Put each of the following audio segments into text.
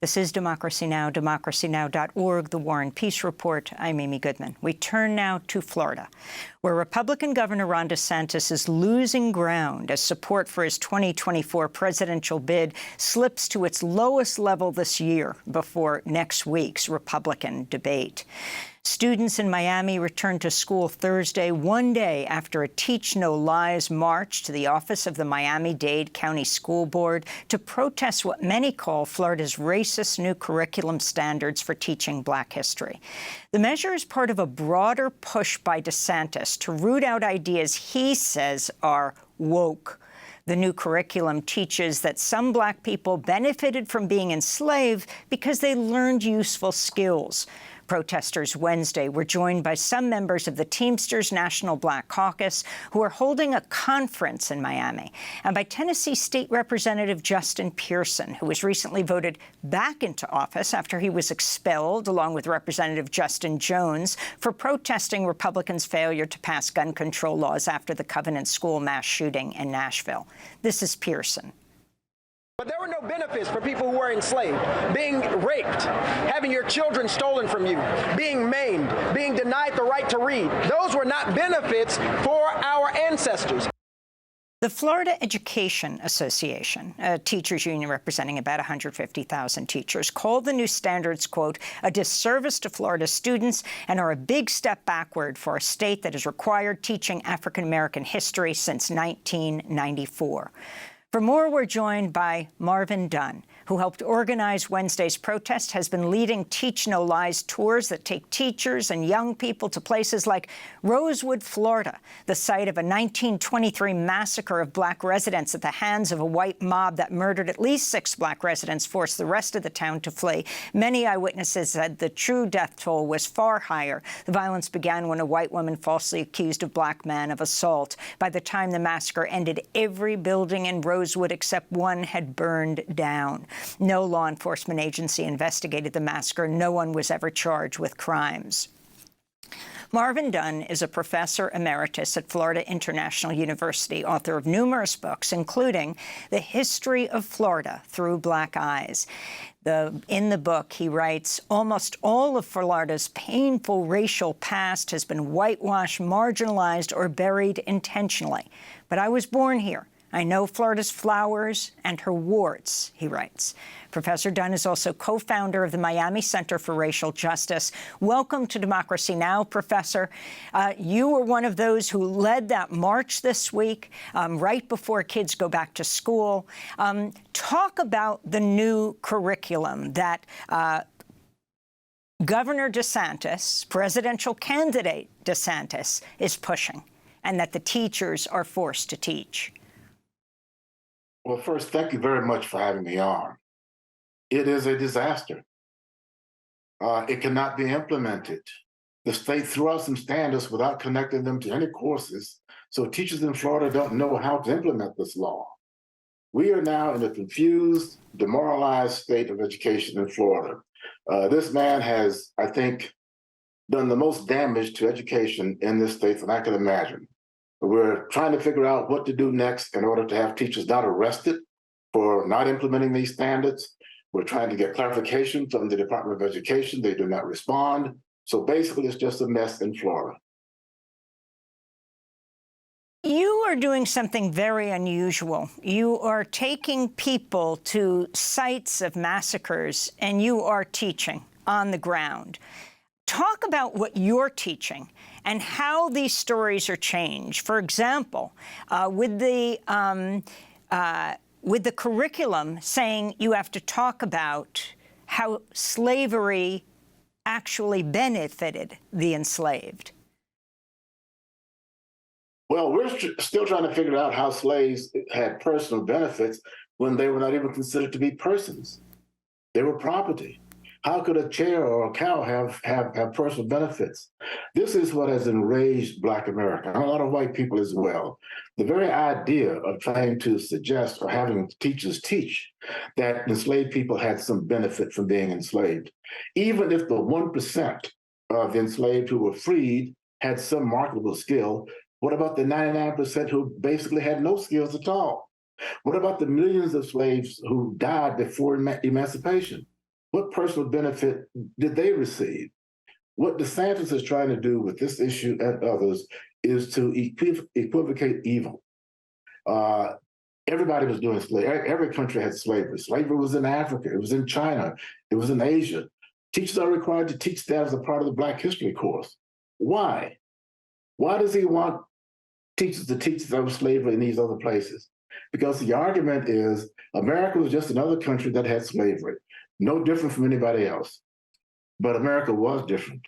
This is Democracy Now!, democracynow.org, The War and Peace Report. I'm Amy Goodman. We turn now to Florida, where Republican Governor Ron DeSantis is losing ground as support for his 2024 presidential bid slips to its lowest level this year before next week's Republican debate. Students in Miami returned to school Thursday, one day after a Teach No Lies march to the office of the Miami-Dade County School Board to protest what many call Florida's racist new curriculum standards for teaching Black history. The measure is part of a broader push by DeSantis to root out ideas he says are woke. The new curriculum teaches that some Black people benefited from being enslaved because they learned useful skills. Protesters Wednesday were joined by some members of the Teamsters National Black Caucus, who are holding a conference in Miami, and by Tennessee State Representative Justin Pearson, who was recently voted back into office after he was expelled, along with Representative Justin Jones, for protesting Republicans' failure to pass gun control laws after the Covenant School mass shooting in Nashville. This is Pearson. But there were no benefits for people who were enslaved, being raped, having your children stolen from you, being maimed, being denied the right to read. Those were not benefits for our ancestors. The Florida Education Association, a teachers union representing about 150,000 teachers, called the new standards, quote, a disservice to Florida students and are a big step backward for a state that has required teaching African-American history since 1994. For more, we're joined by Marvin Dunn, who helped organize Wednesday's protest, has been leading Teach No Lies tours that take teachers and young people to places like Rosewood, Florida, the site of a 1923 massacre of Black residents at the hands of a white mob that murdered at least 6 Black residents, forced the rest of the town to flee. Many eyewitnesses said the true death toll was far higher. The violence began when a white woman falsely accused a Black man of assault. By the time the massacre ended, every building in Rosewood except one had burned down. No law enforcement agency investigated the massacre. No one was ever charged with crimes. Marvin Dunn is a professor emeritus at Florida International University, author of numerous books, including The History of Florida Through Black Eyes. In the book, he writes, almost all of Florida's painful racial past has been whitewashed, marginalized, or buried intentionally. But I was born here. I know Florida's flowers and her warts, he writes. Professor Dunn is also co-founder of the Miami Center for Racial Justice. Welcome to Democracy Now!, Professor. You were one of those who led that march this week, right before kids go back to school. Talk about the new curriculum that Governor DeSantis, presidential candidate DeSantis, is pushing, and that the teachers are forced to teach. Well, first, thank you very much for having me on. It is a disaster. It cannot be implemented. The state threw out some standards without connecting them to any courses, so teachers in Florida don't know how to implement this law. We are now in a confused, demoralized state of education in Florida. This man has, I think, done the most damage to education in this state that I can imagine. We're trying to figure out what to do next in order to have teachers not arrested for not implementing these standards. We're trying to get clarification from the Department of Education. They do not respond. So basically, it's just a mess in Florida. You are doing something very unusual. You are taking people to sites of massacres, and you are teaching on the ground. Talk about what you're teaching and how these stories are changed. For example, with the curriculum saying you have to talk about how slavery actually benefited the enslaved. Well, we're still trying to figure out how slaves had personal benefits when they were not even considered to be persons. They were property. How could a chair or a cow have personal benefits? This is what has enraged Black America, and a lot of white people as well. The very idea of trying to suggest or having teachers teach that enslaved people had some benefit from being enslaved. Even if the 1% of the enslaved who were freed had some marketable skill, what about the 99% who basically had no skills at all? What about the millions of slaves who died before emancipation? What personal benefit did they receive? What DeSantis is trying to do with this issue and others is to equivocate evil. Everybody was doing slavery. Every country had slavery. Slavery was in Africa. It was in China. It was in Asia. Teachers are required to teach that as a part of the Black History course. Why? Why does he want teachers to teach about slavery in these other places? Because the argument is America was just another country that had slavery, no different from anybody else. But America was different.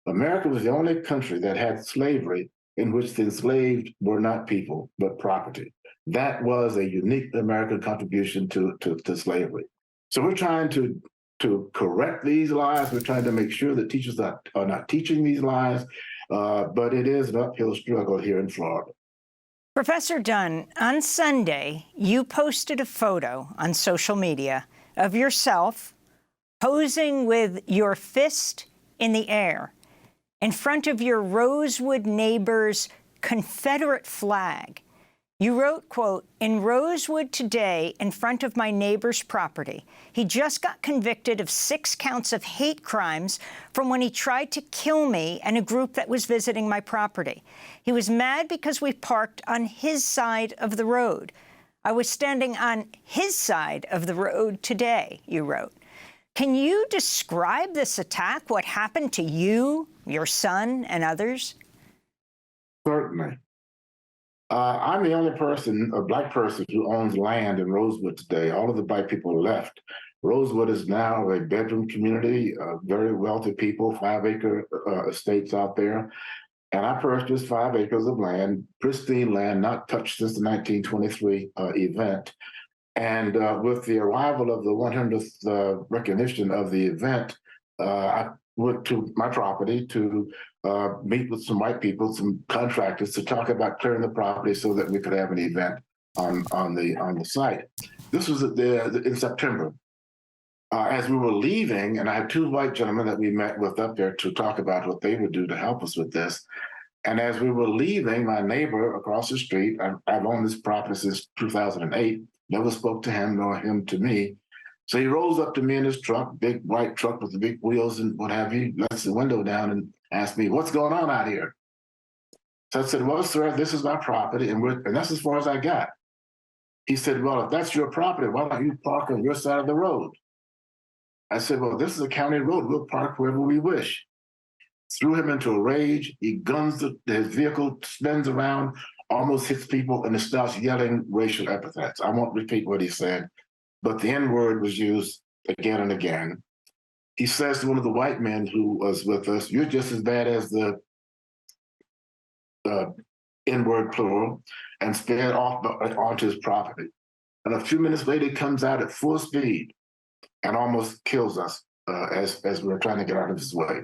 America was the only country that had slavery in which the enslaved were not people, but property. That was a unique American contribution to slavery. So we're trying to correct these lies. We're trying to make sure that teachers are not teaching these lies, but it is an uphill struggle here in Florida. Professor Dunn, on Sunday, you posted a photo on social media of yourself posing with your fist in the air in front of your Rosewood neighbor's Confederate flag. You wrote, quote, "In Rosewood today, in front of my neighbor's property, he just got convicted of 6 counts of hate crimes from when he tried to kill me and a group that was visiting my property. He was mad because we parked on his side of the road. I was standing on his side of the road today," you wrote. Can you describe this attack, what happened to you, your son, and others? Certainly. I'm the only person, a Black person, who owns land in Rosewood today. All of the Black people left. Rosewood is now a bedroom community, very wealthy people, 5-acre estates out there. And I purchased 5 acres of land, pristine land, not touched since the 1923 event. And with the arrival of the 100th recognition of the event, I went to my property to meet with some white people, some contractors, to talk about clearing the property so that we could have an event on the site. This was in September. As we were leaving, and I had 2 white gentlemen that we met with up there to talk about what they would do to help us with this. And as we were leaving, my neighbor across the street, I've owned this property since 2008, never spoke to him nor him to me. So he rolls up to me in his truck, big white truck with the big wheels and what have you, lets the window down and asked me, "What's going on out here?" So I said, "Well, sir, this is my property, and that's as far as I got." He said, "Well, if that's your property, why don't you park on your side of the road?" I said, "Well, this is a county road. We'll park wherever we wish." Threw him into a rage. He guns his vehicle, spins around, almost hits people, and starts yelling racial epithets. I won't repeat what he said, but the N-word was used again and again. He says to one of the white men who was with us, "You're just as bad as the N-word plural," and sped off onto his property. And a few minutes later, he comes out at full speed and almost kills us as we were trying to get out of his way.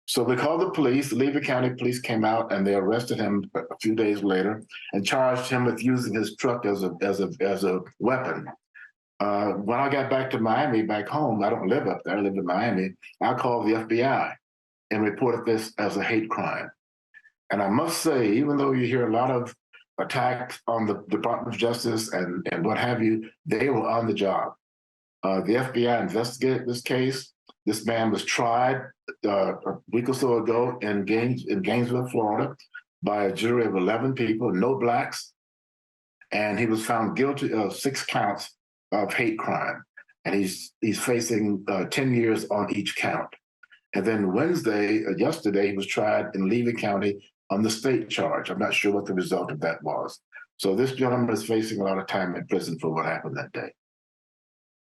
So we called the police. The Levy County police came out and they arrested him a few days later and charged him with using his truck as a weapon. When I got back to Miami, back home, I don't live up there, I live in Miami, I called the FBI and reported this as a hate crime. And I must say, even though you hear a lot of attacks on the Department of Justice and what have you, they were on the job. The FBI investigated this case. This man was tried a week or so ago in Gainesville, Florida, by a jury of 11 people, no Blacks, and he was found guilty of 6 counts of hate crime, and he's facing 10 years on each count. And then yesterday, he was tried in Levy County on the state charge. I'm not sure what the result of that was. So this gentleman is facing a lot of time in prison for what happened that day.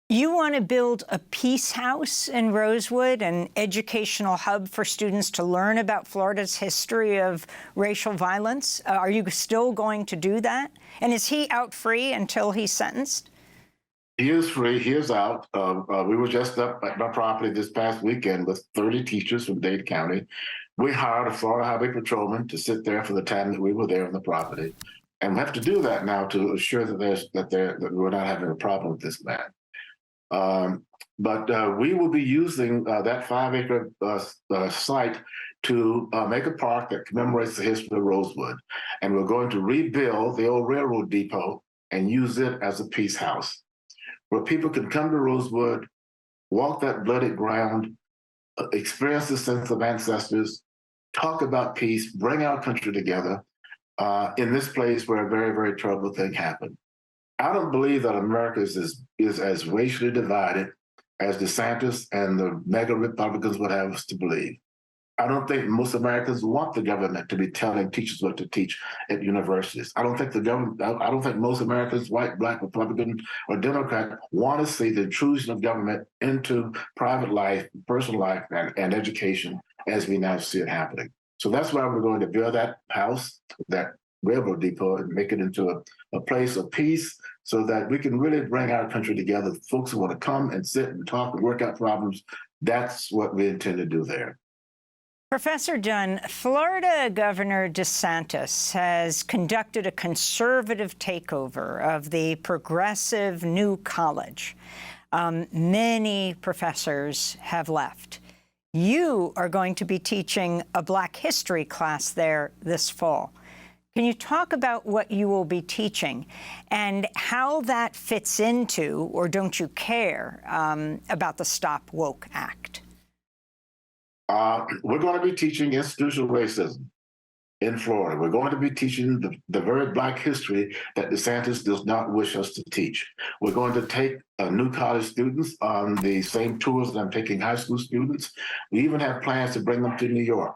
You want to build a peace house in Rosewood, an educational hub for students to learn about Florida's history of racial violence. Are you still going to do that? And is he out free until he's sentenced? He is free. He is out. We were just up at my property this past weekend with 30 teachers from Dade County. We hired a Florida Highway patrolman to sit there for the time that we were there on the property. And we have to do that now to assure that we're not having a problem with this man. But we will be using that 5-acre site to make a park that commemorates the history of Rosewood. And we're going to rebuild the old railroad depot and use it as a peace house, where people can come to Rosewood, walk that bloody ground, experience the sense of ancestors, talk about peace, bring our country together in this place where a very, very terrible thing happened. I don't believe that America is as racially divided as DeSantis and the mega Republicans would have us to believe. I don't think most Americans want the government to be telling teachers what to teach at universities. I don't think most Americans, white, black, Republican, or Democrat, want to see the intrusion of government into private life, personal life, and education as we now see it happening. So that's why we're going to build that house, that railroad depot, and make it into a place of peace so that we can really bring our country together. Folks who want to come and sit and talk and work out problems, that's what we intend to do there. Professor Dunn, Florida Governor DeSantis has conducted a conservative takeover of the progressive new college. Many professors have left. You are going to be teaching a Black history class there this fall. Can you talk about what you will be teaching and how that fits into, or don't you care, about the Stop Woke Act? We're going to be teaching institutional racism in Florida. We're going to be teaching the very Black history that DeSantis does not wish us to teach. We're going to take new college students on the same tours that I'm taking high school students. We even have plans to bring them to New York.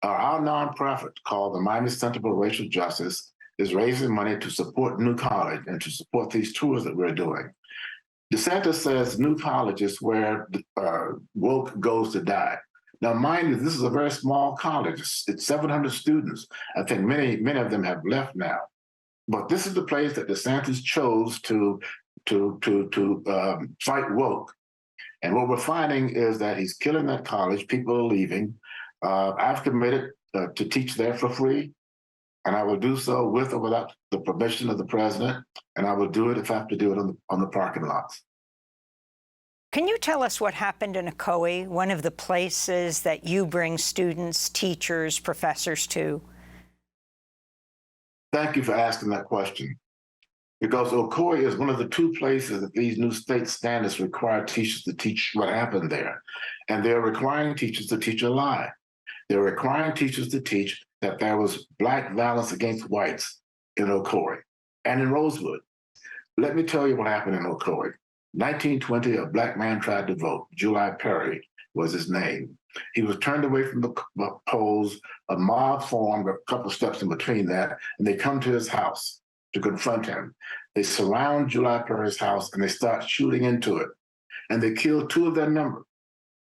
Our nonprofit called the Miami Center for Racial Justice is raising money to support New College and to support these tours that we're doing. DeSantis says New College is where woke goes to die. Now, mind you, this is a very small college. It's 700 students. I think many of them have left now. But this is the place that DeSantis chose to fight woke. And what we're finding is that he's killing that college. People are leaving. I've committed to teach there for free, and I will do so with or without the permission of the president, and I will do it if I have to do it on the parking lots. Can you tell us what happened in Ocoee, one of the places that you bring students, teachers, professors to? Thank you for asking that question. Because Ocoee is one of the two places that these new state standards require teachers to teach what happened there. And they're requiring teachers to teach a lie. They're requiring teachers to teach that there was Black violence against whites in Ocoee and in Rosewood. Let me tell you what happened in Ocoee. 1920, a Black man tried to vote. July Perry was his name. He was turned away from the polls. A mob formed a couple steps in between that, and they come to his house to confront him. They surround July Perry's house, and they start shooting into it. And they kill two of their number.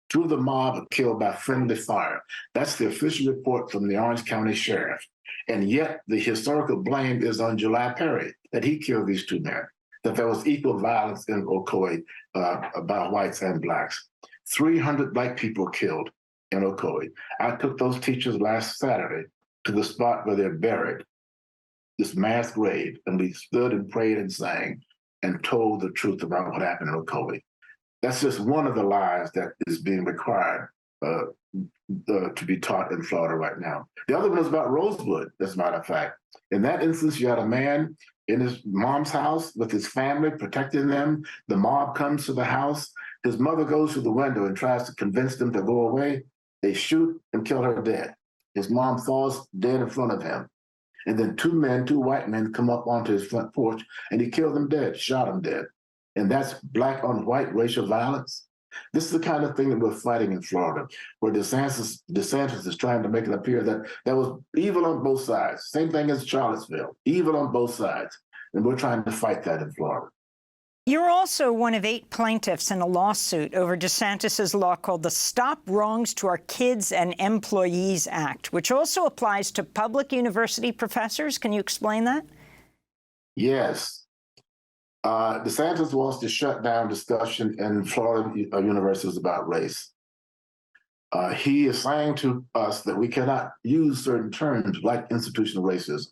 Two of the mob are killed by friendly fire. That's the official report from the Orange County Sheriff. And yet the historical blame is on July Perry, that he killed these two men, that there was equal violence in Ocoee about whites and Blacks. 300 Black people killed in Ocoee. I took those teachers last Saturday to the spot where they're buried, this mass grave, and we stood and prayed and sang and told the truth about what happened in Ocoee. That's just one of the lies that is being required to be taught in Florida right now. The other one is about Rosewood, as a matter of fact. In that instance, you had a man in his mom's house with his family, protecting them. The mob comes to the house. His mother goes to the window and tries to convince them to go away. They shoot and kill her dead. His mom falls dead in front of him. And then two white men, come up onto his front porch, and he killed them dead, shot them dead. And that's Black on white racial violence. This is the kind of thing that we're fighting in Florida, where DeSantis is trying to make it appear that there was evil on both sides. Same thing as Charlottesville, evil on both sides. And we're trying to fight that in Florida. You're also one of 8 plaintiffs in a lawsuit over DeSantis's law called the Stop Wrongs to Our Kids and Employees Act, which also applies to public university professors. Can you explain that? Yes. DeSantis wants to shut down discussion in Florida universities about race. He is saying to us that we cannot use certain terms like institutional racism.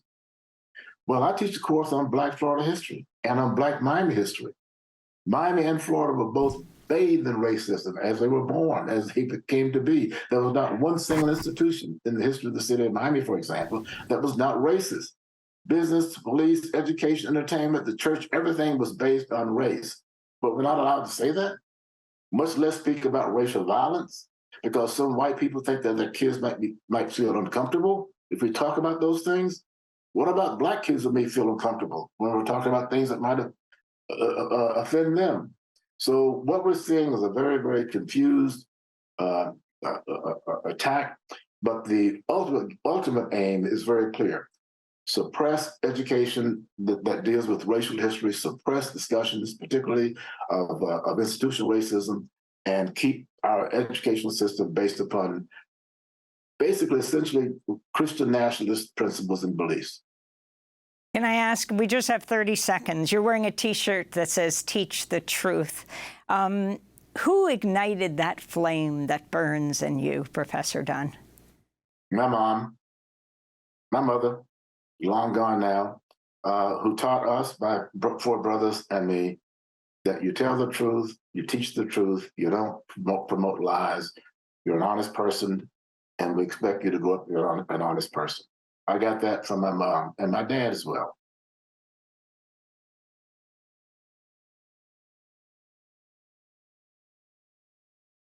Well, I teach a course on Black Florida history and on Black Miami history. Miami and Florida were both bathed in racism as they were born, as they came to be. There was not one single institution in the history of the city of Miami, for example, that was not racist. Business, police, education, entertainment, the church, everything was based on race. But we're not allowed to say that? much less speak about racial violence, because some white people think that their kids might feel uncomfortable if we talk about those things. What about Black kids who may feel uncomfortable when we're talking about things that might offend them? So what we're seeing is a very, very confused attack, but the ultimate aim is very clear. Suppress education that deals with racial history, suppress discussions, particularly of institutional racism, and keep our educational system based upon basically, essentially, Christian nationalist principles and beliefs. Can I ask, we just have 30 seconds. You're wearing a T-shirt that says, "Teach the truth." Who ignited that flame that burns in you, Professor Dunn? My mom, my mother, long gone now, who taught us, my 4 brothers and me, that you tell the truth, you teach the truth, you don't promote lies, you're an honest person, and we expect you to go up, you're an honest person. I got that from my mom and my dad as well.